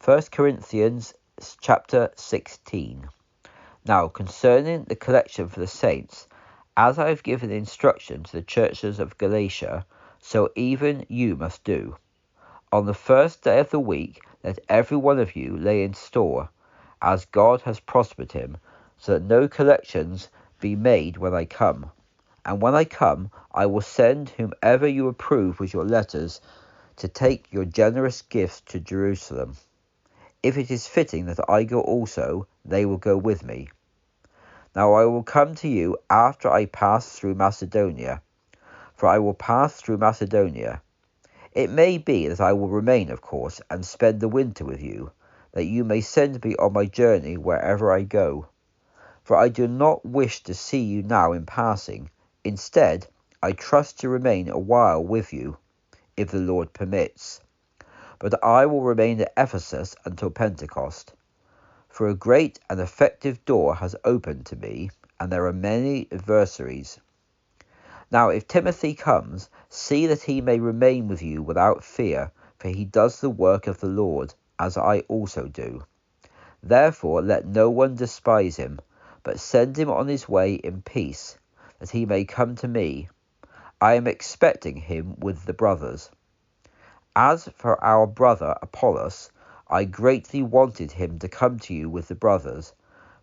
1 Corinthians chapter 16. Now concerning the collection for the saints, as I have given instruction to the churches of Galatia, so even you must do. On the first day of the week, let every one of you lay in store, as God has prospered him, so that no collections be made when I come. And when I come, I will send whomever you approve with your letters to take your generous gifts to Jerusalem. If it is fitting that I go also, they will go with me. Now I will come to you after I pass through Macedonia, for I will pass through Macedonia. It may be that I will remain, of course, and spend the winter with you, that you may send me on my journey wherever I go. For I do not wish to see you now in passing. Instead, I trust to remain a while with you, if the Lord permits. But I will remain at Ephesus until Pentecost. For a great and effective door has opened to me, and there are many adversaries. Now if Timothy comes, see that he may remain with you without fear, for he does the work of the Lord, as I also do. Therefore let no one despise him, but send him on his way in peace, that he may come to me. I am expecting him with the brothers. As for our brother Apollos, I greatly wanted him to come to you with the brothers,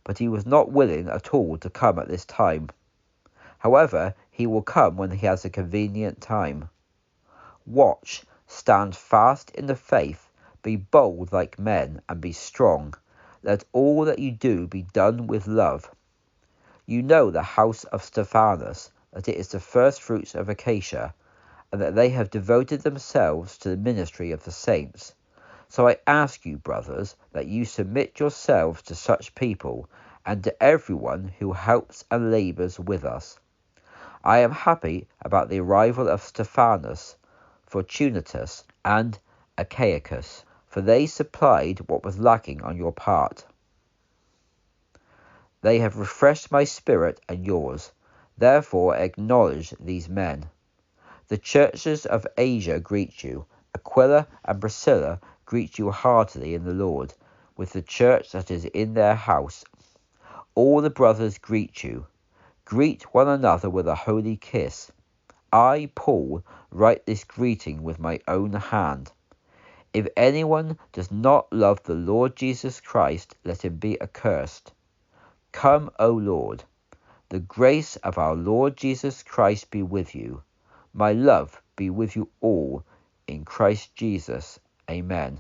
but he was not willing at all to come at this time. However, he will come when he has a convenient time. Watch, stand fast in the faith, be bold like men, and be strong. Let all that you do be done with love. You know the house of Steadfastness, that it is the first fruits of Acacia, and that they have devoted themselves to the ministry of the saints. So I ask you, brothers, that you submit yourselves to such people, and to everyone who helps and labours with us. I am happy about the arrival of Stephanas, Fortunatus, and Achaicus, for they supplied what was lacking on your part. They have refreshed my spirit and yours. Therefore acknowledge these men. The churches of Asia greet you. Aquila and Priscilla greet you heartily in the Lord, with the church that is in their house. All the brothers greet you. Greet one another with a holy kiss. I, Paul, write this greeting with my own hand. If anyone does not love the Lord Jesus Christ, let him be accursed. Come, O Lord. The grace of our Lord Jesus Christ be with you. My love be with you all in Christ Jesus. Amen.